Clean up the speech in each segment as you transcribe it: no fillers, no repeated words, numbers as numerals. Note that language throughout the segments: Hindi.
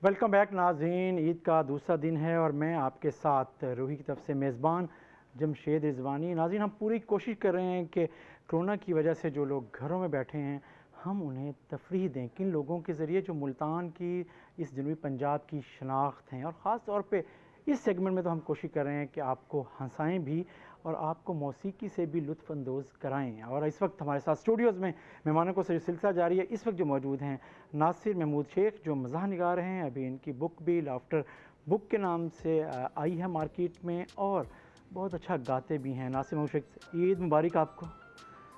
वेलकम बैक नाज़रीन। ईद का दूसरा दिन है और मैं आपके साथ रूही की तरफ से मेज़बान जमशेद रिजवानी। नाज़रीन, हम पूरी कोशिश कर रहे हैं कि कोरोना की वजह से जो लोग घरों में बैठे हैं हम उन्हें तफरीह दें, किन लोगों के ज़रिए जो मुल्तान की, इस जनूबी पंजाब की शनाख्त हैं। और ख़ास तौर पे इस सेगमेंट में तो हम कोशिश कर रहे हैं कि आपको हंसाएं भी और आपको मौसीकी से भी लुत्फ़अंदोज़ कराएं। और इस वक्त हमारे साथ स्टूडियोज़ में मेहमानों को से जो सिलसिला जारी है, इस वक्त जो मौजूद हैं नासिर महमूद शेख, जो मज़ाह निगार हैं। अभी इनकी बुक भी लाफ्टर बुक के नाम से आई है मार्केट में, और बहुत अच्छा गाते भी हैं। नासिर महमूद शेख, ईद मुबारक आपको।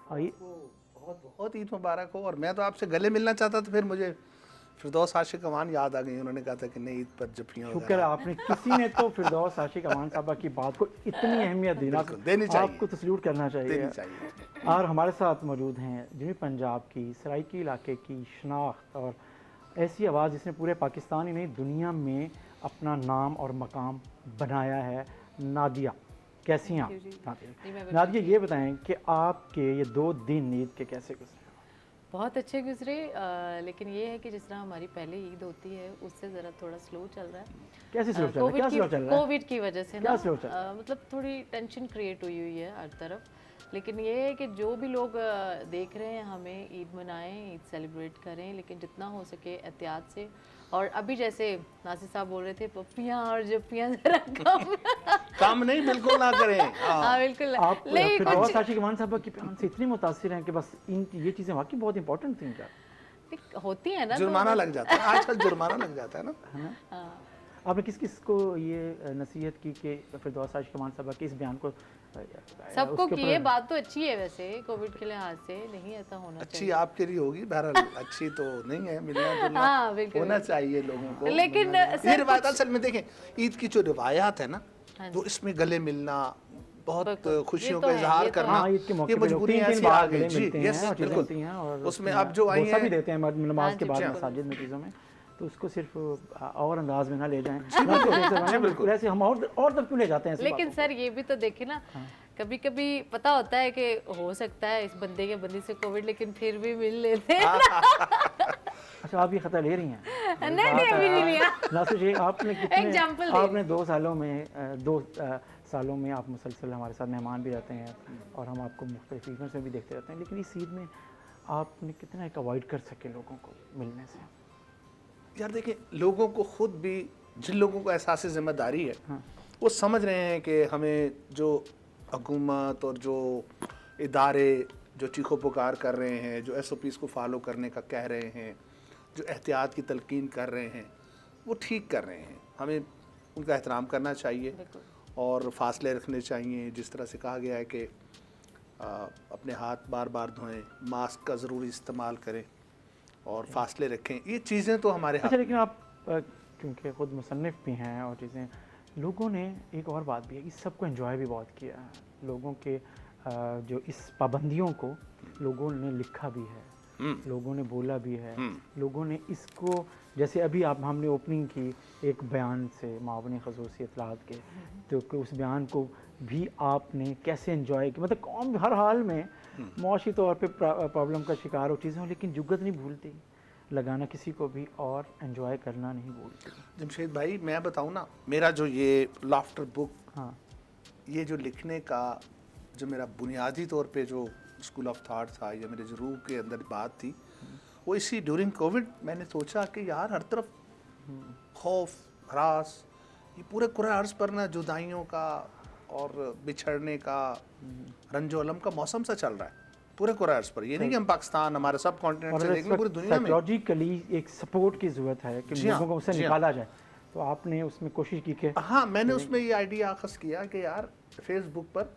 बहुत बहुत ईद मुबारक हो। और मैं तो आपसे गले मिलना चाहता था, फिर मुझे फिरदौस आशिक अमान याद आ गई। उन्होंने कहा था कि नहीं, ईद पर जफ्फियाँ शुक्र है आपने, किसी ने तो फिरदौस आशिक अमान साहबा की बात को इतनी अहमियत दी ना, देनी चाहिए, आपको तो सल्यूट करना चाहिए। और हमारे साथ मौजूद हैं जनूबी पंजाब की सराइकी इलाके की शनाख्त और ऐसी आवाज़ जिसने पूरे पाकिस्तान ही नहीं दुनिया में अपना नाम और मकाम बनाया है, नादिया। कैसी हैं आप नादिया? ये बताएं कि आपके ये 2 दिन ईद के कैसे गुजरे? बहुत अच्छे गुजरे, लेकिन ये है कि जिस तरह हमारी पहले ईद होती है उससे ज़रा थोड़ा स्लो चल रहा है। कैसे स्लो चल रहा है? कोविड की वजह से ना मतलब थोड़ी टेंशन क्रिएट हुई है हर तरफ। लेकिन ये है कि जो भी लोग देख रहे हैं हमें ईद मनाएं, ईद सेलिब्रेट करें, लेकिन जितना हो सके एहतियात से। और अभी जैसे नासिर साहब बोल रहे थे पप्पियाँ और जप्पियाँ जरा काम नहीं, बिल्कुल ना करें। हाँ बिल्कुल। आप फिरदौस आशिक अमान साहब की बयान से इतनी मुतासिर हैं कि बस इन ये चीज़ें वाकई बहुत इंपॉर्टेंट थी क्या होती है ना, जुर्माना लग जाता है आजकल, जुर्माना लग जाता है ना। आपने किस किस को ये नसीहत की कि फिरदौस आशिक अमान साहब के इस बयान को? सबको की है। बात तो अच्छी है वैसे, कोविड के लिहाज से नहीं ऐसा होना अच्छी चाहिए। आपके लिए होगी, बहरहाल अच्छी तो नहीं है, मिलना जुलना होना चाहिए लोगों को। लेकिन ये रिवायत असल में देखें, ईद की जो रिवायात है ना, तो इसमें गले मिलना, बहुत खुशियों का इजहार करना, ये मजबूरी ऐसी आ गई जी। यस बिल्कुल। उसमें अब जो आई है भी देते हैं नमाज के बाद मसाजिद में चीज़ों में, तो उसको सिर्फ और अंदाज में ना ले जाएं। वैसे हम और तब क्यों ले जाते हैं? लेकिन सर ये भी तो देखे ना, कभी कभी पता होता है कि हो सकता है इस बंदे के बंदी से कोविड, लेकिन फिर भी मिल लेते हैं। अच्छा, आप ये खतरा ले रही हैं? नहीं अभी नहीं लिया। नासिर जी, आपने 2 सालों में 2 सालों में आप मुसलसल हमारे साथ मेहमान भी रहते हैं और हम आपको मुख्तलिफ इवेंट्स में भी देखते रहते हैं, लेकिन इस ईद में आपने कितना एक अवॉइड कर सके लोगों को मिलने से? यार देखिए, लोगों को खुद भी, जिन लोगों को एहसास जिम्मेदारी है, वो समझ रहे हैं कि हमें जो हुकूमत और जो इदारे जो चीखो पुकार कर रहे हैं, जो SOPs को फॉलो करने का कह रहे हैं, जो एहतियात की तलकीन कर रहे हैं, वो ठीक कर रहे हैं। हमें उनका एहतराम करना चाहिए और फासले रखने चाहिए। जिस तरह से कहा गया है कि अपने हाथ बार बार धोएं, मास्क का ज़रूर इस्तेमाल करें और फासले रखें, ये चीज़ें तो हमारे हाथ। अच्छा, लेकिन आप क्योंकि ख़ुद मुसन्निफ़ भी हैं और चीज़ें, लोगों ने एक और बात भी है, इस सब को एंजॉय भी बहुत किया है। लोगों के जो इस पाबंदियों को लोगों ने लिखा भी है, लोगों ने बोला भी है, लोगों ने इसको, जैसे अभी हमने ओपनिंग की एक बयान से मावनी खसूसी इत्तलात के, तो उस बयान को भी आपने कैसे एंजॉय किया? मतलब कौम हर हाल में मुआशी तौर पे प्रॉब्लम का शिकार हो चीज़ें हो, लेकिन जुगत नहीं भूलती लगाना किसी को भी और एंजॉय करना नहीं भूलती। जमशेद भाई, मैं बताऊँ ना, मेरा जो ये लाफ्टर बुक, ये जो लिखने का जो मेरा बुनियादी तौर पे जो स्कूल ऑफ थॉट था या मेरे जो रूह के अंदर बात थी, वो इसी ड्यूरिंग कोविड मैंने सोचा कि यार हर तरफ खौफ, हरास, ये पूरे कुरान अर्ज़ पर ना जुदाइयों का और बिछड़ने का, रंजो अलम का मौसम सा चल रहा है पूरे कुरान अर्ज़ पर। ये नहीं कि हम पाकिस्तान, हमारे सब कॉन्टिनेंट से देखें, पूरी दुनिया में साइकोलॉजिकली एक सपोर्ट की ज़रूरत है कि लोगों को उससे निकाला जाए। तो आपने उसमें कोशिश की कि मैंने उसमें ये आइडिया अखज़ किया कि यार फेसबुक पर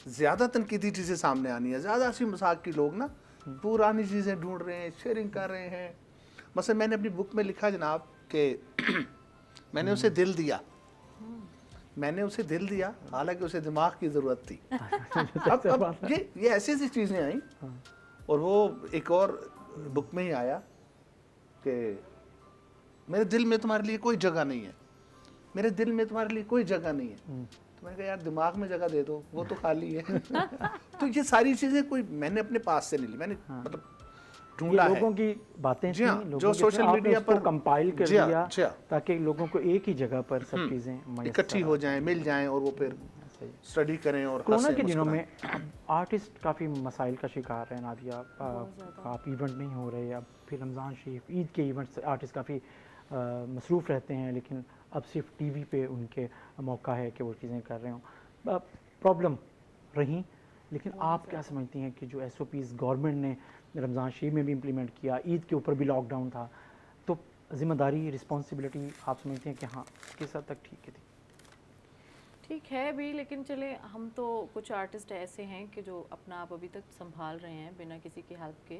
ज़्यादा तनकीदी चीज़ें सामने आनी है, ज़्यादा हंसी मजाक की, लोग ना पुरानी चीज़ें ढूंढ रहे हैं, शेयरिंग कर रहे हैं। मसलन मैंने अपनी बुक में लिखा जनाब कि मैंने उसे दिल दिया, मैंने उसे दिल दिया, हालांकि उसे दिमाग की ज़रूरत थी। अब ये ऐसी ऐसी चीज़ें आई, और वो एक और बुक में ही आया कि मेरे दिल में तुम्हारे लिए कोई जगह नहीं है, मेरे दिल में तुम्हारे लिए कोई जगह नहीं है। तो मैंने कहा यार दिमाग में जगह दे दो, वो तो खाली है। तो ये सारी चीज़ें कोई मैंने अपने पास से नहीं ली, मैंने मतलब ढूंढा है। लोगों की बातें जी हाँ, थी, लोगों जो के सोशल साथ आपने मीडिया उसको पर कंपाइल कर जी हाँ, दिया जी हाँ। ताकि लोगों को एक ही जगह पर सब चीज़ें मैसर इकट्ठी हो जाएं, मिल जाएं और वो फिर सही। स्टडी करें और कोरोना हंसें के दिनों मुस्कुराएं। में अब आर्टिस्ट काफ़ी मसाइल का शिकार हैं नादिया। आप इवेंट नहीं हो रहे, अब फिर रमज़ान शरीफ ईद के इवेंट्स आर्टिस्ट काफ़ी मसरूफ़ रहते हैं, लेकिन अब सिर्फ टीवी पे उनके मौका है कि वो चीज़ें कर रहे हों। प्रॉब्लम रही, लेकिन आप क्या समझती हैं कि जो SOPs गवर्नमेंट ने रमज़ान शरीफ में भी इम्प्लीमेंट किया, ईद के ऊपर भी लॉकडाउन था, तो ज़िम्मेदारी रिस्पॉन्सिबिलिटी आप समझते हैं कि हाँ किस हद तक ठीक है थी? ठीक है भी, लेकिन चले हम तो कुछ आर्टिस्ट ऐसे हैं कि जो अपना आप अभी तक संभाल रहे हैं बिना किसी की हेल्प के,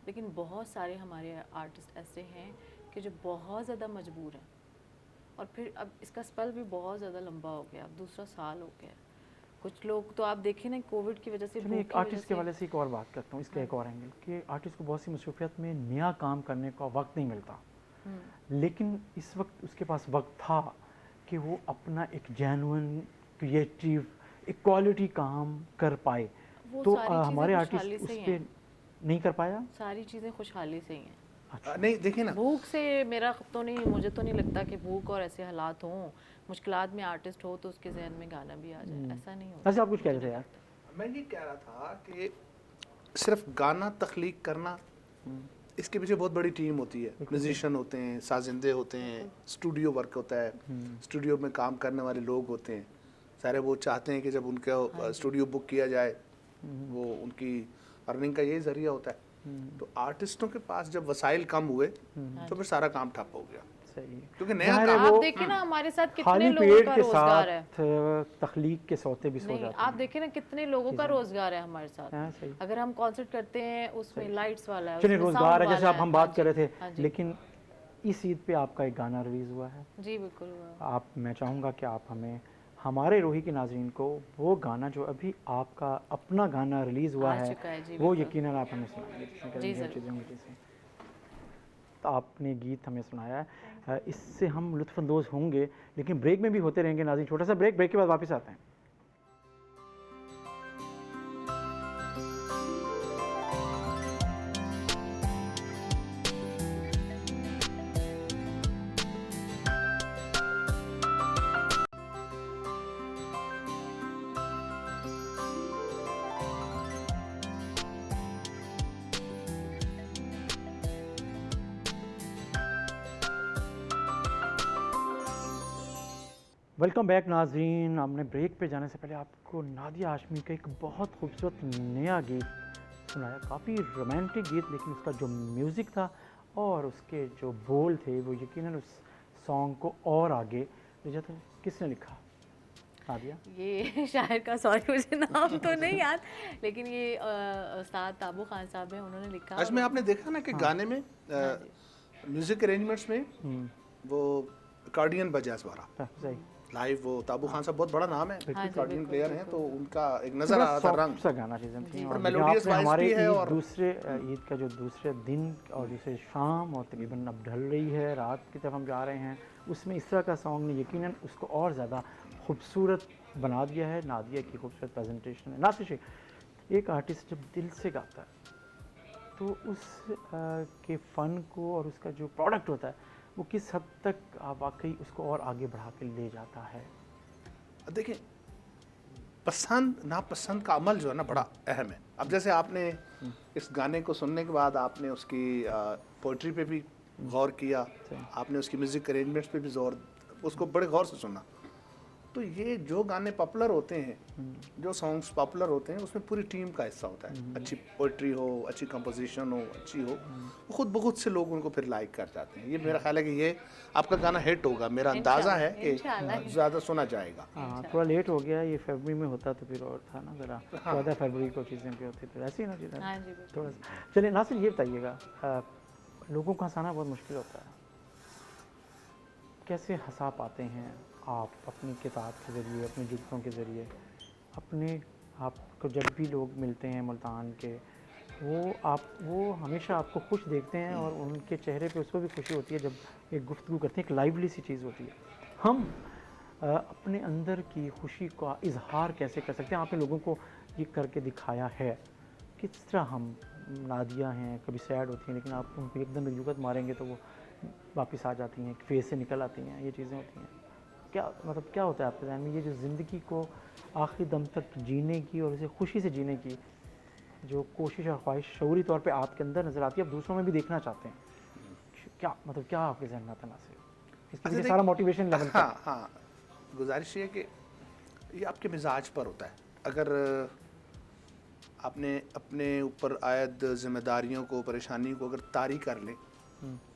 लेकिन बहुत सारे हमारे आर्टिस्ट ऐसे हैं कि जो बहुत ज़्यादा मजबूर हैं। और फिर अब इसका स्पेल भी बहुत ज़्यादा लंबा हो गया, अब दूसरा साल हो गया। कुछ लोग तो आप देखें ना, कोविड की वजह से, चलिए एक आर्टिस्ट के वाले से एक और बात करता हूँ, इसका एक और एंगल कि आर्टिस्ट को बहुत सी मसरूफियत में नया काम करने का वक्त नहीं मिलता, लेकिन इस वक्त उसके पास वक्त था कि वो अपना एक जेन्युइन क्रिएटिव एक क्वालिटी काम कर पाए। वो तो सारी चीज़ें हमारे खुशहाली आर्टिस्ट उस से ही पे हैं। नहीं कर पाया। सारी चीज़ें खुशहाली से ही हैं। नहीं देखिए ना, भूख से मेरा तो नहीं, मुझे तो नहीं लगता कि भूख और ऐसे हालात हों, मुश्किलात में आर्टिस्ट हो तो उसके जहन में गाना भी आ जाए, ऐसा नहीं होता। अच्छा आप कुछ कह रहे थे यार? मैं ये कह रहा था कि सिर्फ गाना तख्लीक करना, इसके पीछे बहुत बड़ी टीम होती है। म्यूजिशियन होते हैं, साजिंदे होते हैं, स्टूडियो वर्क होता है, स्टूडियो में काम करने वाले लोग होते हैं सारे। वो चाहते हैं कि जब उनका स्टूडियो बुक किया जाए, वो उनकी अर्निंग का यही जरिया होता है। तो आर्टिस्टों के पास जब वसाइल कम हुए तो फिर सारा काम ठप हो गया, सही है, क्योंकि नया ज़ाहिर है काम आप वो देखिए ना हमारे साथ कितने खाली लोगों पेट का के रोजगार है। साथ तख्लीक के सौते भी सो नहीं, जाते आप हैं। देखिए ना कितने लोगों का रोजगार है हमारे साथ। हाँ, सही। अगर हम कॉन्सर्ट करते हैं उसमें लाइट्स वाला है, चलिए उसमें रोजगार है, sound जैसे वाला आप हम है। बात हाँ कर जी, रहे हाँ थे, जी। लेकिन इस ईद पे आपका एक गाना रिलीज़ हुआ है। जी बिल्कुल हुआ। आप मैं चाहूँगा कि आप हमें हमारे रूही के नाज़रीन को वो गाना जो अभी आपका अपना गाना रिलीज़ हुआ आ है, चुका है, जी वो बिल्कुल। यकीनन आप हमें सुनाएंगे, जिसमें जी, करेंगे ज़रूर। चीज़ें होंगी जैसे। तो आपने गीत हमें सुनाया है, इससे हम लुत्फ़अंदोज़ होंगे, लेकिन ब्रेक में भी होते रहेंगे नाज़रीन। छोटा सा ब्रेक के बाद वापस आते हैं। वेलकम बैक नाजरीन। हमने ब्रेक पे जाने से पहले आपको नादिया हाशमी का एक बहुत खूबसूरत नया गीत सुनाया, काफ़ी रोमांटिक गीत, लेकिन उसका जो म्यूज़िक था और उसके जो बोल थे वो यकीनन उस सॉन्ग को और आगे ले जाते हैं। किसने लिखा नादिया? ये शायर का, सॉरी मुझे नाम तो नहीं याद, लेकिन ये उस्ताद ताबू खान साहब हैं, उन्होंने लिखा। आज में आपने देखा ना कि गाने में म्यूजिक अरेंजमेंट्स में वो कार्डियन बजा इस बार सही लाइव। वो ताबू खान साहब बहुत बड़ा नाम है, हाँ जी, कार्डियन बिल्कुल, प्लेयर हैं, बिल्कुल। तो उनका एक नजर आ रहा था रंग सा गाना चीज़ें थी। और और melodious आपने voice हमारे भी है ईद और दूसरे ईद का जो दूसरे दिन और दूसरे शाम और तकरीबन अब ढल रही है, रात की तरफ हम जा रहे हैं, उसमें इस तरह का सॉन्ग ने यकीनन उसको और ज़्यादा खूबसूरत बना दिया है। नादिया की खूबसूरत प्रेजेंटेशन है। नासिर, एक आर्टिस्ट जब दिल से गाता है तो उस के फ़न को और उसका जो प्रोडक्ट होता है वो किस हद तक वाकई उसको और आगे बढ़ा के ले जाता है? देखिए, पसंद नापसंद का अमल जो है ना बड़ा अहम है। अब जैसे आपने इस गाने को सुनने के बाद आपने उसकी पोइट्री पे भी गौर किया, आपने उसकी म्यूजिक अरेंजमेंट्स पे भी उसको बड़े गौर से सुना, तो ये जो गाने पॉपुलर होते हैं, जो सॉन्ग्स पॉपुलर होते हैं, उसमें पूरी टीम का हिस्सा होता है। अच्छी पोइट्री हो, अच्छी कंपोजिशन हो, अच्छी हो, वो खुद बहुत से लोग उनको फिर लाइक कर जाते हैं। ये मेरा ख्याल है कि ये आपका गाना हिट होगा, मेरा अंदाज़ा है कि ज़्यादा सुना जाएगा। हाँ, थोड़ा लेट हो गया, ये फरवरी में होता तो फिर और था ना, ज़रा 14 फरवरी को चीज़ें भी होती तो ऐसे ही ना चीज़ें। हाँ जी, बिल्कुल। थोड़ा सा चलिए नासिर, ये बताइएगा, लोगों को हंसाना बहुत मुश्किल होता है, कैसे हंसा पाते हैं आप अपनी किताब के ज़रिए, अपने जुल्फ़ों के ज़रिए? अपने आपको जब भी लोग मिलते हैं मुल्तान के, वो हमेशा आपको खुश देखते हैं और उनके चेहरे पे उसको भी खुशी होती है जब एक गुफ्तगू करते हैं, एक लाइवली सी चीज़ होती है। हम अपने अंदर की खुशी का इजहार कैसे कर सकते हैं? आपने लोगों को ये करके दिखाया है, किस तरह हम नादिया हैं कभी सैड होती हैं, लेकिन आप उनको एकदम एक जुगत मारेंगे तो वो वापस आ जाती हैं, फेस से निकल आती हैं, ये चीज़ें होती हैं। क्या मतलब क्या होता है आपके ज़हन में ये जो ज़िंदगी को आखिरी दम तक जीने की और इसे खुशी से जीने की जो कोशिश और ख्वाहिश शऊरी तौर पे आपके अंदर नज़र आती है, आप दूसरों में भी देखना चाहते हैं, क्या मतलब क्या आपके जहन में आता है नासिर? इसके पीछे सारा मोटिवेशन लेवल हाँ हाँ, गुजारिश ये है कि ये आपके मिजाज पर होता है। अगर आपने अपने ऊपर आयद जिम्मेदारियों को, परेशानियों को अगर तारी कर लें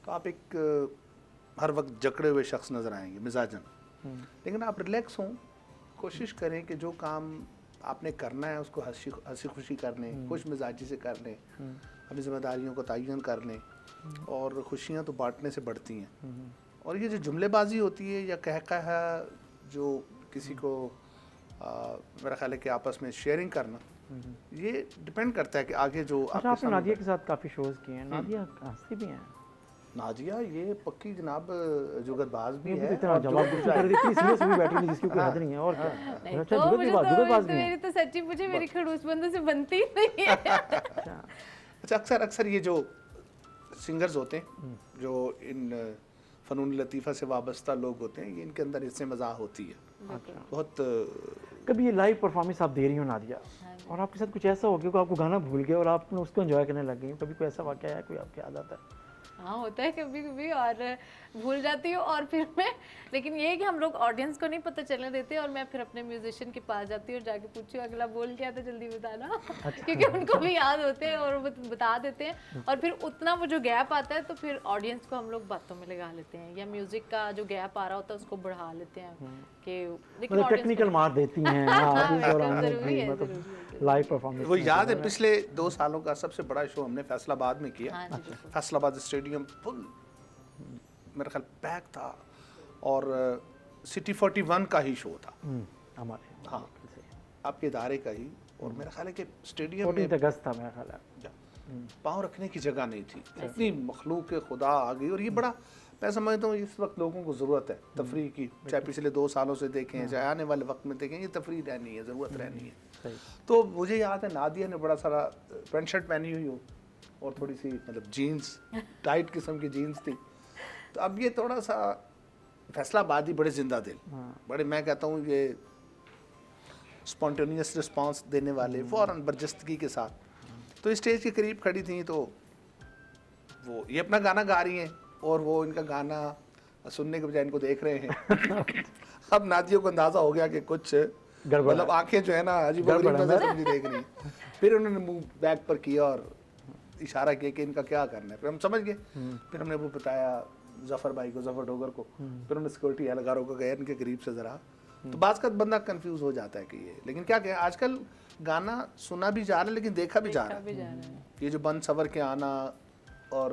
तो आप एक हर वक्त जकड़े हुए शख्स नज़र आएंगे मिजाजन। लेकिन आप रिलैक्स हों, कोशिश करें कि जो काम आपने करना है उसको हंसी खुशी कर लें, खुश मिजाजी से कर लें, अपनी जिम्मेदारियों को तयन कर लें, और खुशियाँ तो बांटने से बढ़ती हैं। और ये जो जुमलेबाजी होती है या कह जो किसी को मेरा ख्याल है कि आपस में शेयरिंग करना, ये डिपेंड करता है कि आगे जो अच्छा, आपने नादिया के साथ काफ़ी शोज़ किए हैं, नादिया हंसती भी हैं। नादिया ये पक्की जनाब जुगतबाज भी ये है। इतना जवाब देती है, इतनी सीरियस हुई बैठी थी जिसकी कोई हद नहीं है, और क्या। नहीं, अच्छा, तो मुझे तो जुगतबाज भी मेरी हैं। तो सच्ची मुझे मेरी खड़ूस बंदों से बनती ही नहीं है। अच्छा, अक्सर ये जो सिंगर्स होते हैं जो इन फ़नून लतीफ़ा से वाबस्ता लोग होते हैं, ये इनके अंदर इससे मज़ाक होती है बहुत। कभी ये लाइव परफॉर्मेंस आप दे रही हो नादिया, और आपके साथ कुछ ऐसा हो गया कि आपको गाना भूल गया और आपने उसको एंजॉय करने लग गई, कभी कोई ऐसा वाक़या है, कोई आपके याद आता है? हाँ, होता है कभी कभी, और भूल जाती हूँ। और फिर मैं, लेकिन ये है कि हम लोग ऑडियंस को नहीं पता चलने देते, और मैं फिर अपने म्यूजिशियन के पास जाती हूँ और जाके पूछती हूँ अगला बोल क्या था, जल्दी बताना। क्योंकि उनको भी याद होते हैं और वो बता देते हैं। और फिर उतना वो जो गैप आता है तो फिर ऑडियंस को हम लोग बातों में लगा लेते हैं, या म्यूजिक का जो गैप आ रहा होता है उसको बढ़ा लेते हैं कि, लेकिन मतलब टेक्निकल मार देती हैं ज़रूरी है, मतलब लाइव परफॉर्मेंस। वो याद है पिछले 2 सालों का सबसे बड़ा शो हमने फैसलाबाद में किया। हाँ जी, बिल्कुल। फैसलाबाद स्टेडियम फुल मेरा ख्याल पैक था, और सिटी 41 का ही शो था हमारे, हाँ आपके इदारे का ही। और मेरा ख्याल है कि स्टेडियम 14 अगस्त था मेरा ख्याल है, पाँव रखने की जगह नहीं थी, इतनी मखलूक खुदा आ गई। और ये बड़ा, मैं समझता हूँ इस वक्त लोगों को ज़रूरत है तफरीह की, चाहे पिछले 2 सालों से देखें चाहे आने वाले वक्त में देखें, ये तफरीह रहनी है, ज़रूरत रहनी है। तो मुझे याद है नादिया ने बड़ा सारा पैंट शर्ट पहनी हुई हो और थोड़ी सी मतलब जीन्स, टाइट किस्म की जीन्स थी। तो अब ये थोड़ा सा फैसलाबादी बड़े जिंदा दिल, बड़े मैं कहता हूँ ये स्पॉन्टेनियस रिस्पांस देने वाले, फ़ौरन बर्जस्तगी के साथ। तो स्टेज के करीब खड़ी थी, तो वो ये अपना गाना गा रही हैं और वो इनका गाना सुनने के बजाय इनको देख रहे हैं। अब नादियों को अंदाज़ा हो गया कि कुछ मतलब आंखें जो है ना अजीब नजर से मुझे देख रही हैं। फिर उन्होंने मुंह बैक पर किया और इशारा किया कि इनका क्या करना है। फिर हम समझ गए। फिर हमने वो बताया जफ़र भाई को, जफ़र डोगर को। फिर हमने सिक्योरिटी एहलकारों को गए इनके करीब से ज़रा, तो बाज़ का बंदा कंफ्यूज हो जाता है कि ये, लेकिन क्या कहें आजकल गाना सुना भी जा रहा है लेकिन देखा भी जा रहा है। ये जो बंद सवर के आना और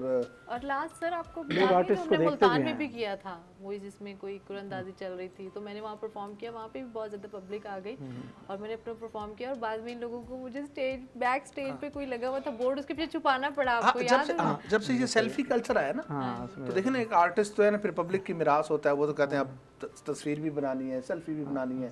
लास्ट सर आपको आर्टिस्ट को हमने देखते मुल्तान भी में हैं। भी किया था वही, जिसमें कोई कुरंदाजी चल रही थी, तो मैंने वहाँ परफॉर्म किया। वहाँ पे भी बहुत ज़्यादा पब्लिक आ गई और मैंने अपना परफॉर्म किया। और बाद में इन लोगों को मुझे बैक स्टेज पे कोई लगा हुआ था बोर्ड, उसके पीछे छुपाना पड़ा। आपको याद है? जब से ये सेल्फी कल्चर आया ना, तो देखें ना एक आर्टिस्ट तो है ना, फिर पब्लिक की मिरास होता है, वो तो कहते हैं अब तस्वीर भी बनानी है, सेल्फी भी बनानी है,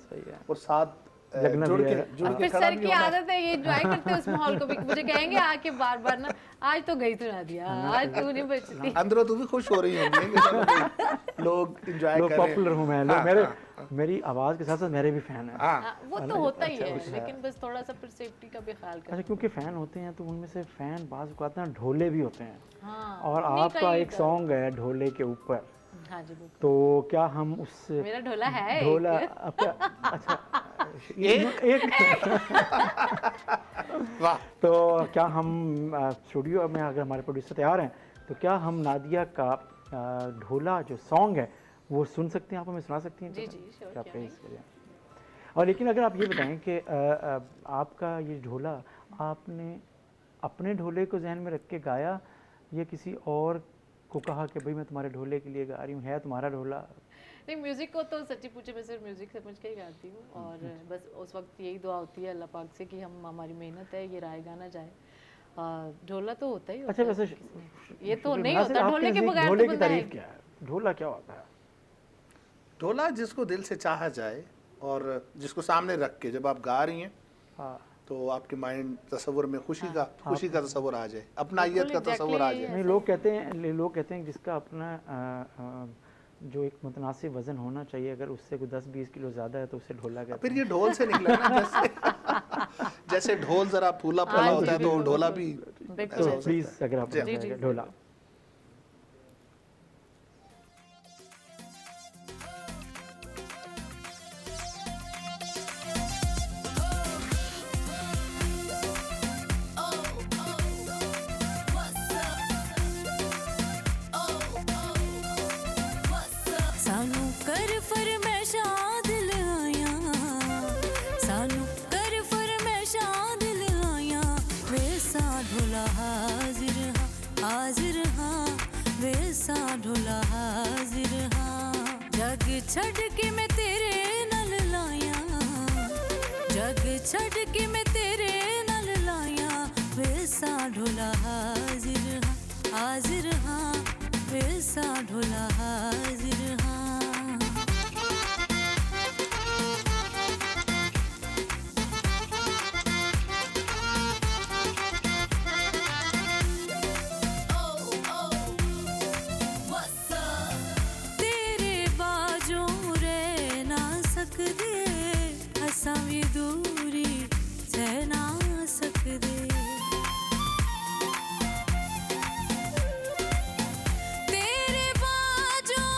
और साथ जुड़ के फिर सर की आदत है ये एंजॉय करते हैं उस माहौल को भी। मुझे कहेंगे आके बार बार ना, आज तो गई तू नादिया, आज तू नहीं बचती। अंदरों तू भी खुश हो रही होंगी कि लोग एंजॉय कर रहे हैं, पॉपुलर हूं मैं, लोग मेरी आवाज़ के साथ साथ मेरे भी फ़ैन हैं। वो तो होता ही है, लेकिन बस थोड़ा सा फिर सेफ्टी का भी ख्याल अच्छा, करें। क्योंकि फ़ैन होते हैं तो उनमें से फ़ैन बाज़ को आते हैं ढोले भी होते हैं। हाँ, और आपका एक सॉन्ग है ढोले के ऊपर, हाँ जी बिल्कुल। तो क्या हम उस मेरा ढोला है ढोला अच्छा एक वाह, तो क्या हम स्टूडियो में अगर हमारे प्रोड्यूसर तैयार हैं तो क्या हम नादिया का ढोला जो सॉन्ग है वो सुन सकते हैं, आप हमें सुना सकती हैं? जी जी श्योर, क्या प्लीज़ करिए। और लेकिन अगर आप ये बताएं कि आपका ये ढोला आपने अपने ढोले को जहन में रख के गाया या किसी और को कहा कि भाई मैं तुम्हारे ढोले के लिए गा रही हूँ, है तुम्हारा ढोला? नहीं, म्यूजिक को तो सच्ची पूछे मैं सिर्फ म्यूजिक समझ के ही गाती हूँ। और बस उस वक्त यही दुआ होती है अल्लाह पाक से कि हम, हमारी मेहनत है ये रायगा ना जाए। ढोला तो होता ही होता अच्छा, है, वैसे ये तो नहीं होता ढोले के बगैर ढोले तो की बंदा तारीफ है। क्या है? ढोला क्या होता है? ढोला जिसको दिल से चाहा जाए और जिसको सामने रख के जब आप गा रही हैं, हाँ, तो आपके माइंड तस्वुर में खुशी का तस्वुर आ जाए, अपनाइयत का बिल्कुल तस्वुर आ exactly जाए। नहीं, लोग कहते हैं जिसका अपना जो एक मुतनासिब वज़न होना चाहिए, अगर उससे कोई 10-20 किलो ज़्यादा है तो उसे ढोला कहते फिर हैं। ये ढोल से निकला ना, जैसे जैसे ढोल जरा फूला फला होता है तो ढोला भी बिल्कुल तो प्लीज़ अगर आप जी, जी, ढोला। सानू कर फरमैशां दिल आया, सानू कर फरमैशां दिल आया, वैसा ढोला हाजिर हाँ, हाजिर हाँ, वैसा ढोला हाजिर हाँ। जग छड़ के मैं तेरे नल लाया, जग छड़ के मैं तेरे नल लाया, वैसा ढोला हाजिर हाँ, हाजिर हाँ, वैसा ढोला हाजिर हाँ। तेरे बाजों रह ना सकदे, असां भी दूरी सह ना सकदे। तेरे बाजों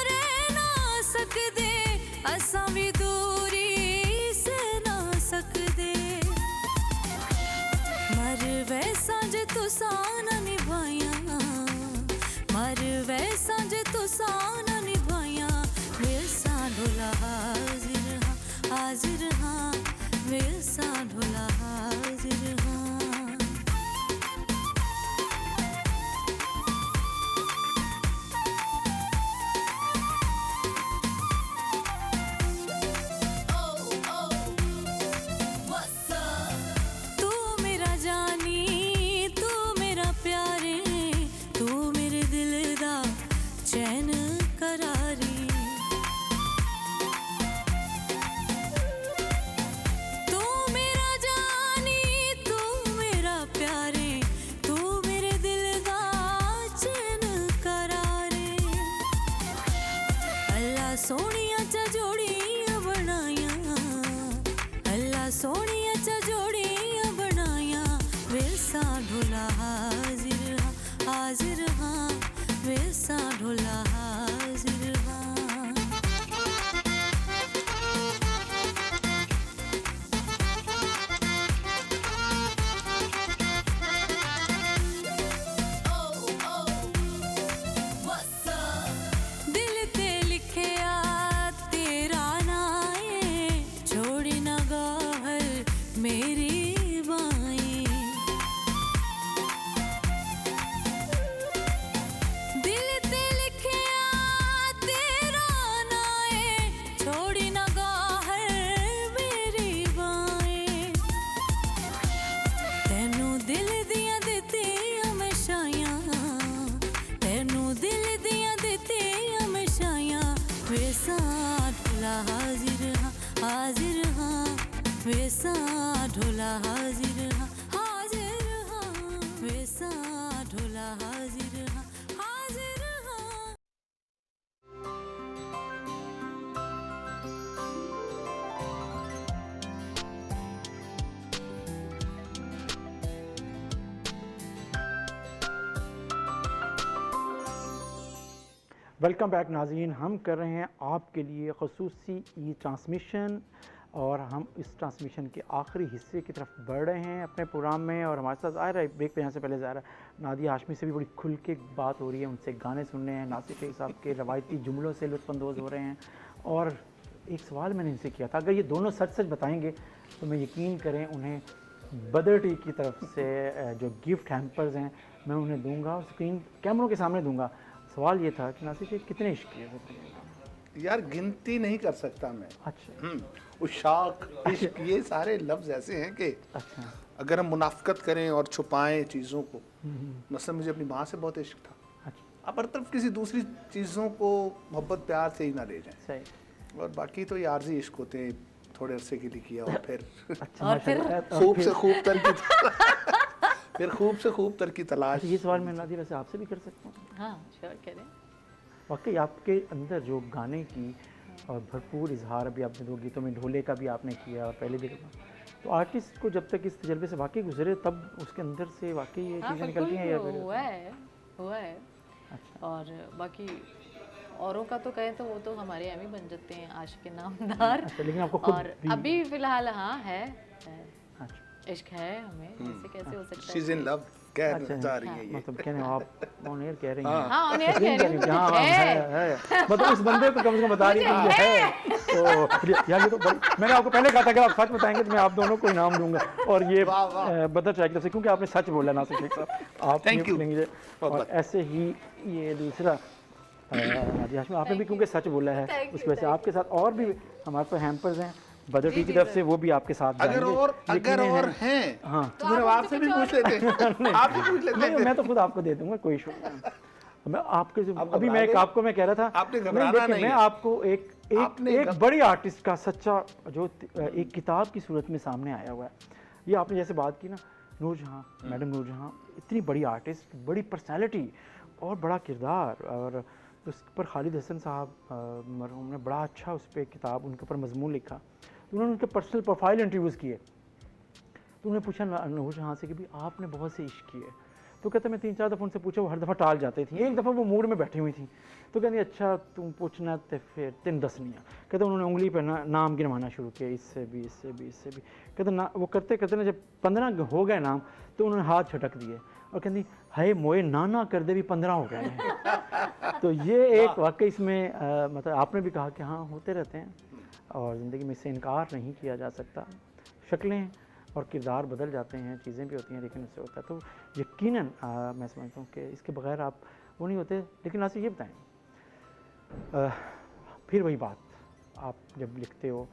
रह ना सकदे, असां भी दूरी सह ना सकदे। मर वैसा जे तुसां ना निभाया, मर वैसा जे तुसां ना निभाया, वैसा ढोला हाजिर हाँ, हाजिर हाँ, वैसा ढोला हाजिर हाँ। तू मेरा जानी, तू मेरा प्यारे, तू मेरे दिल दा चैन करारी। तू मेरा जानी, तू मेरा प्यारे, तू मेरे दिल दा चैन करारे। अल्लाह सोनिया चा जोड़ियां बनाया, अल्लाह सोनिया चा जोड़ियां बनाया, वैसा ढोला हाजिर हाँ, हाजिर हाँ, वैसा ढोला हाजिर हाँ। दिल ते लिखिया तेरा नाम है, छोड़ी ना गाहर मेरी बाएं। दिल ते लिखिया तेरा नाम है, छोड़ी ना गाहर मेरी बाएं। तैनू दिल दियां दित्तियां मैं शायां, तैनू दिल दियां दित्तियां मैं शायां, वैसा ढोला हाजिर हाँ, हाजिर हाँ, वैसा ढोला हाजिर हाँ, हाजिर हाँ, वैसा ढोला हाजिर हाँ, हाजिर हाँ। वेलकम बैक नाज़रीन, हम कर रहे हैं आपके लिए ख़ुसूसी ई ट्रांसमिशन और हम इस ट्रांसमिशन के आखिरी हिस्से की तरफ बढ़ रहे हैं अपने प्रोग्राम में। और हमारे साथ ज़ाहिर है ब्रेक पे जाने से पहले ज़ाहिर है नादिया हाशमी से भी बड़ी खुल के बात हो रही है, उनसे गाने सुन रहे हैं, नासिर शेख साहब के रवायती जुमलों से लुत्फ़अंदोज़ हो रहे हैं। और एक सवाल मैंने इनसे किया था, अगर ये दोनों सच सच बताएँगे तो मैं यकीन करें उन्हें बदर टी की तरफ से जो गिफ्ट हैम्पर्स हैं मैं उन्हें दूँगा, स्क्रीन कैमरों के सामने दूँगा। सवाल ये था कि नासिर शेख कितने इश्क किए थे? यार गिनती नहीं कर सकता मैं। अच्छा उशाक, इश्क, ये सारे लफ्ज़ ऐसे हैं कि अच्छा अगर हम मुनाफ़क़त करें और छुपाएं चीज़ों को, मसलन मुझे अपनी माँ से बहुत इश्क था, अच्छा आप हर तरफ किसी दूसरी चीज़ों को मोहब्बत प्यार से ही ना ले जाएं। सही। और बाकी तो ये आर्जी इश्क होते हैं, थोड़े अरसे के लिए किया और फिर अच्छा और फिर माशाल्लाह। खूब से खूब तर की फिर खूब से खूब तर की तलाश। अच्छा, ये सवाल मैं नादिया वैसे आपसे भी कर सकता हूँ? हाँ श्योर करें। वाकई आपके अंदर जो गाने की और भरपूर इजहार, अभी आपने 2 गीतों में ढोले का भी आपने किया और पहले भी किया, तो आर्टिस्ट को जब तक इस तजर्बे से वाकई गुजरे तब उसके अंदर से वाकई ये हाँ चीज़ें बिल्कुल निकलती हैं या फिर? हुआ है। अच्छा और बाकी औरों का तो कहें तो वो तो हमारे एमी बन जाते हैं, आशिक नामदार। अच्छा, लेकिन आपको खुद और भी अभी फिलहाल हाँ है, अच्छा इश्क है हमें, ऐसे कैसे हो सकता शी इज है। इन लव कह अच्छा जा रही है ये। मतलब कह रहे हो आप ऑन एयर कह रही हैं? हाँ ऑन एयर यकीन कह रही करिए कि हूँ, हाँ है मतलब उस बंदे को कम से कम बता रही है कि ये है। तो यार ये तो मैंने आपको पहले कहा था कि आप सच बताएंगे तो मैं आप दोनों को इनाम दूंगा, और ये वाह, वाह। बदर ट्राई की तरफ से, क्योंकि आपने सच बोला नासिर शेख साहब, आप Thank you। लेंगे। बहुत और बहुत। ऐसे ही ये दूसरा नादिया हाशमी, आपने भी क्योंकि सच बोला है, Thank you, उसकी वजह से आपके साथ और भी हमारे पास हैम्पर्स हैं बदर टी की जी, तरफ सर। से, वो भी आपके साथ अगर जाएंगे। और यकीनन हैं हाँ तो मेरे आप से भी पूछ लेते हैं। आप भी पूछ लेते नहीं, हैं। मैं तो खुद आपको दे दूंगा, कोई इशू नहीं। मैं आपके आप अभी घबरा मैं एक गए? आपको मैं कह रहा था, आपने नहीं, घबराना देखिए, नहीं मैं है। आपको एक बड़ी आर्टिस्ट का सच्चा जो एक किताब की सूरत में सामने आया हुआ है। ये आपने जैसे बात की ना, नूरजहां, मैडम नूरजहां इतनी बड़ी आर्टिस्ट, बड़ी पर्सनैलिटी और बड़ा किरदार, और उस पर खालिद हसन साहब मरहूम ने बड़ा अच्छा उस पर किताब, उनके ऊपर मजमून लिखा। तो उन्होंने उनके पर्सनल प्रोफाइल इंटरव्यूज़ किए, तो उन्होंने पूछा नूरजहां से कि भाई आपने बहुत से इश्क किए, तो कहते मैं 3-4 दफ़ा उनसे पूछा, वो हर दफ़ा टाल जाती थी। एक दफ़ा वो मूड में बैठी हुई थी, तो कहती अच्छा तुम पूछना तो फिर 3 दस नहीं है। कहते उन्होंने उंगली पर नाम गिनवाना शुरू किया, इससे भी इससे भी इससे भी। कहते ना वो करते करते ना जब 15 हो गए नाम, तो उन्होंने हाथ छटक दिए और कहती हाय मोए ना कर दे भी 15 हो गए हैं। तो ये एक वाकई इसमें मतलब आपने भी कहा कि हाँ होते रहते हैं और ज़िंदगी में इससे इनकार नहीं किया जा सकता। शक्लें और किरदार बदल जाते हैं, चीज़ें भी होती हैं, लेकिन उससे होता है। तो यकीनन मैं समझता हूँ कि इसके बगैर आप वो नहीं होते। लेकिन आपसे ये बताएं, फिर वही बात, आप जब लिखते हो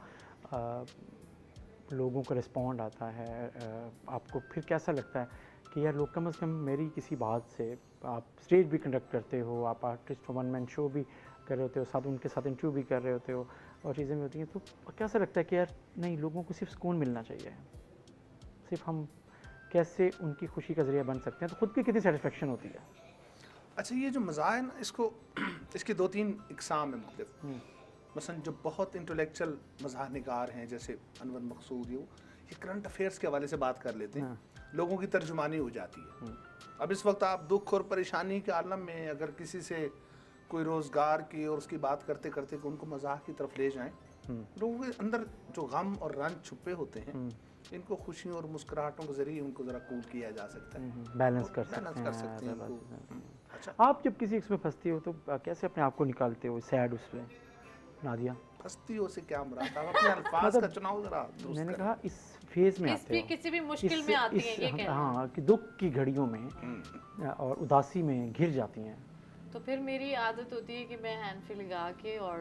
लोगों का रिस्पॉन्ड आता है, आपको फिर कैसा लगता है कि यार लोग कम से कम मेरी किसी बात से, आप स्टेज भी कंडक्ट करते हो, आप आर्टिस्ट 1 मैन शो भी कर रहे होते हो, साथ उनके साथ इंटरव्यू भी कर रहे होते हो और चीज़ें भी होती हैं, तो कैसा लगता है कि यार नहीं, लोगों को सिर्फ सुकून मिलना चाहिए, सिर्फ हम कैसे उनकी खुशी का ज़रिया बन सकते हैं, तो ख़ुद की कितनी सेटिस्फेक्शन होती है? अच्छा, ये जो मज़ा है ना, इसको इसके 2-3 इकसाम है मुख्तलिफ। मसलन जो बहुत इंटेलेक्चुअल मज़ाह निगार हैं जैसे अनवर मकसूद, ये करंट अफेयर्स के हवाले से बात कर लेते हैं, लोगों की तर्जुमानी हो जाती है। अब इस वक्त आप दुख और परेशानी के आलम में अगर किसी से कोई रोज़गार की और उसकी बात करते करते कि उनको मज़ाह की तरफ ले जाएं, लोगों के अंदर जो गम और रंज छुपे होते हैं, इनको खुशियों और मुस्कुराहटों के ज़रिए उनको ज़रा कूल किया जा सकता है, बैलेंस कर सकते हैं इनको। अच्छा, आप जब किसी इसमें फंसती हो तो कैसे अपने आप को निकालते हो सैड उसमें, नादिया? हस्तियों से क्या मुराद, आप अपने अल्फाज का चुनाव ज़रा दुरुस्त मैंने करें। कहा इस फेज़ में आते हो, किसी भी मुश्किल में आती हैं, ये कह रहे हैं। हाँ, कि दुख की घड़ियों में और उदासी में घिर जाती हैं, तो फिर मेरी आदत होती है कि मैं हैंड फ्री लगा के और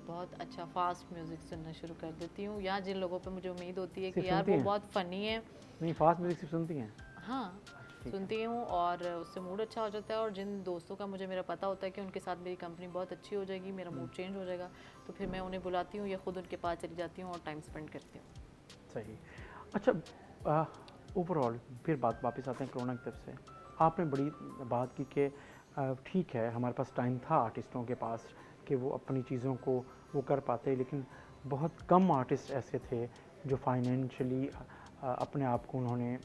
बहुत अच्छा फास्ट म्यूज़िक सुनना शुरू कर देती हूँ, या जिन लोगों पे मुझे उम्मीद होती है कि सिर्फ यार सुनती वो हैं? बहुत फ़नी है, नहीं फास्ट म्यूजिक सिर्फ सुनती हैं? हाँ सुनती हूँ और उससे मूड अच्छा हो जाता है। और जिन दोस्तों का मुझे मेरा पता होता है कि उनके साथ मेरी कंपनी बहुत अच्छी हो जाएगी, मेरा मूड चेंज हो जाएगा, तो फिर मैं उन्हें बुलाती हूँ या खुद उनके पास चली जाती हूँ और टाइम स्पेंड करती हूँ। सही। अच्छा, ओवरऑल फिर बात वापस आते हैं कोरोना की तरफ से। आपने बड़ी बात की कि ठीक है हमारे पास टाइम था आर्टिस्टों के पास कि वो अपनी चीज़ों को वो कर पाते, लेकिन बहुत कम आर्टिस्ट ऐसे थे जो फाइनेंशियली अपने आप को उन्होंने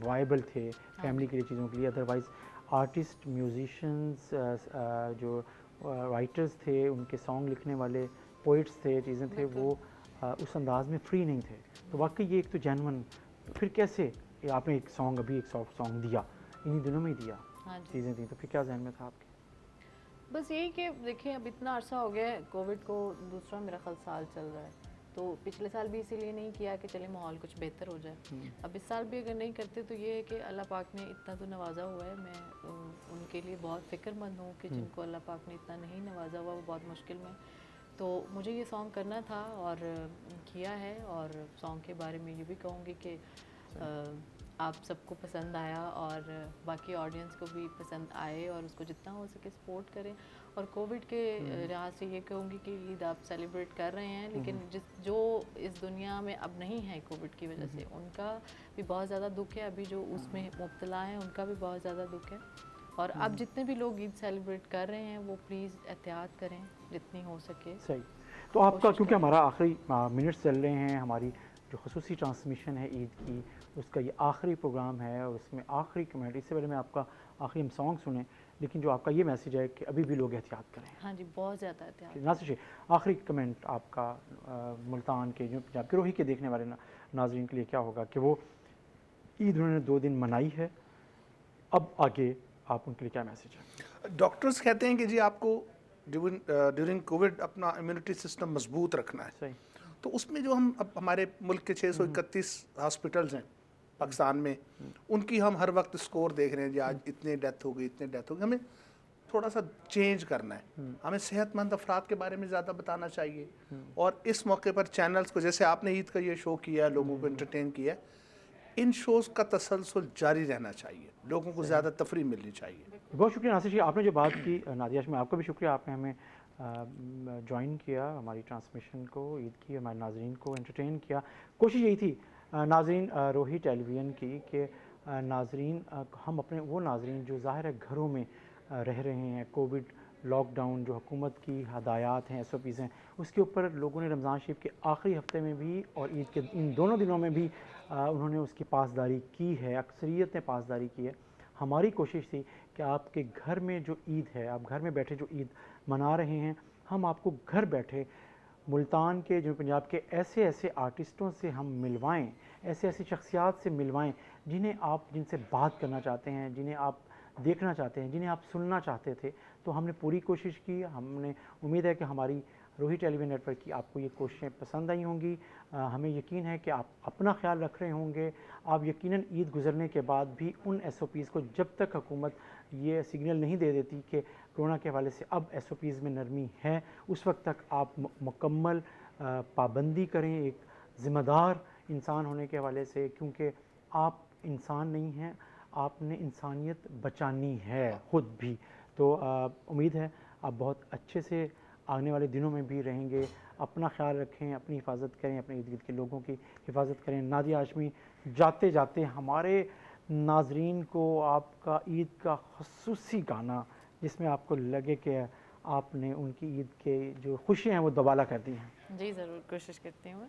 वायबल थे फैमिली के लिए, चीज़ों के लिए। अदरवाइज़ आर्टिस्ट, म्यूजिशंस, जो राइटर्स थे, उनके सॉन्ग लिखने वाले पोइट्स थे, चीज़ें थे, वो उस अंदाज में फ्री नहीं थे। तो वाकई ये एक तो जेन्युइन, फिर कैसे आपने एक सॉन्ग, अभी एक सॉफ्ट सॉन्ग दिया, इन्हीं दिनों में ही दिया, हाँ जी, चीज़ें थी, तो फिर क्या जहन में था आपके? बस यही कि देखिए अब इतना अरसा हो गया है, कोविड को दूसरा मेरा ख्याल साल चल रहा है, तो पिछले साल भी इसीलिए नहीं किया कि चले माहौल कुछ बेहतर हो जाए। अब इस साल भी अगर नहीं करते तो ये है कि अल्लाह पाक ने इतना तो नवाजा हुआ है, मैं उनके लिए बहुत फ़िक्रमंद हूँ कि जिनको अल्लाह पाक ने इतना नहीं नवाजा हुआ वो बहुत मुश्किल में, तो मुझे ये सॉन्ग करना था और किया है। और सॉन्ग के बारे में ये भी कहूँगी कि आप सबको पसंद आया और बाकी ऑडियंस को भी पसंद आए और उसको जितना हो सके सपोर्ट करें। और कोविड के लिहाज से ये कहूँगी कि ईद आप सेलिब्रेट कर रहे हैं, लेकिन जो इस दुनिया में अब नहीं है कोविड की वजह से, उनका भी बहुत ज़्यादा दुख है। अभी जो उसमें मुब्तला हैं उनका भी बहुत ज़्यादा दुख है। और अब जितने भी लोग ईद सेलिब्रेट कर रहे हैं वो प्लीज़ एहतियात करें जितनी हो सके। सही। तो आपका, क्योंकि हमारा आखिरी मिनट्स चल रहे हैं, हमारी जो खसूसी ट्रांसमिशन है ईद की, उसका ये आखिरी प्रोग्राम है और उसमें आखिरी कमेंट, इससे पहले मैं आपका आखिरी हम सॉन्ग सुने, लेकिन जो आपका ये मैसेज है कि अभी भी लोग एहतियात करें। हाँ जी, बहुत ज़्यादा एहतियात। नासिर शेख, आखिरी कमेंट आपका मुल्तान के, जो पंजाब के रोही के देखने वाले नाजरीन के लिए क्या होगा कि वो ईद उन्होंने 2 दिन मनाई है, अब आगे आप उनके लिए क्या मैसेज है? डॉक्टर्स कहते हैं कि जी आपको ड्यूरिंग कोविड अपना इम्यूनिटी सिस्टम मजबूत रखना है। सही। तो उसमें जो हम अब हमारे मुल्क के 631 हॉस्पिटल्स हैं पाकिस्तान में, उनकी हम हर वक्त स्कोर देख रहे हैं जी आज इतने डेथ हो गई, इतने डेथ हो गई। हमें थोड़ा सा चेंज करना है, हमें सेहतमंद अफराद के बारे में ज़्यादा बताना चाहिए। और इस मौके पर चैनल्स को, जैसे आपने ईद का ये शो किया है, लोगों को एंटरटेन किया है, इन शोज़ का तसलसल जारी रहना चाहिए, लोगों को ज़्यादा तफरीह मिलनी चाहिए। बहुत शुक्रिया नासिर जी, आपने जो बात की। नादिया में आपका भी शुक्रिया, आपने हमें ज्वाइन किया, हमारी ट्रांसमिशन को, ईद की, हमारे नाजरीन को एंटरटेन किया। कोशिश यही थी नाजरीन रोही टेलीविज़न की कि नाजरीन हम अपने वो नाजरीन जो ज़ाहिर है घरों में रह रहे हैं, कोविड लॉकडाउन जो हुकूमत की हदायत हैं, SOPs हैं, उसके ऊपर लोगों ने रमज़ान शरीफ के आखिरी हफ्ते में भी और ईद के इन दोनों दिनों में भी उन्होंने उसकी पासदारी की है, अक्सरियत ने पासदारी की है। हमारी कोशिश थी कि आपके घर में जो ईद है, आप घर में बैठे जो ईद मना रहे हैं, हम आपको घर बैठे मुल्तान के, जो पंजाब के ऐसे ऐसे आर्टिस्टों से हम मिलवाएं, ऐसे ऐसी शख्सियात से मिलवाएं जिनसे बात करना चाहते हैं, जिन्हें आप देखना चाहते हैं, जिन्हें आप सुनना चाहते थे। तो हमने पूरी कोशिश की। हमने उम्मीद है कि हमारी रोही टेलीविज़न नेटवर्क की आपको ये कोशिशें पसंद आई होंगी। हमें यकीन है कि आप अपना ख्याल रख रहे होंगे। आप यकीनन ईद गुजरने के बाद भी उन SOPs को, जब तक हुकूमत ये सिग्नल नहीं दे देती कि कोरोना के हवाले से अब SOPs में नरमी है, उस वक्त तक आप मुकम्मल पाबंदी करें, एक ज़िम्मेदार इंसान होने के हवाले से, क्योंकि आप इंसान नहीं हैं, आपने इंसानियत बचानी है ख़ुद भी। तो उम्मीद है आप बहुत अच्छे से आने वाले दिनों में भी रहेंगे। अपना ख्याल रखें, अपनी हिफाजत करें, अपने इर्द गिर्द के लोगों की हिफाजत करें। नादिया हाशमी, जाते जाते हमारे नाजरीन को आपका ईद का ख़ुसूसी गाना, जिसमें आपको लगे कि आपने उनकी ईद के जो खुशियाँ हैं वो दोबाला कर दी हैं। जी ज़रूर, कोशिश करती हूँ मैं।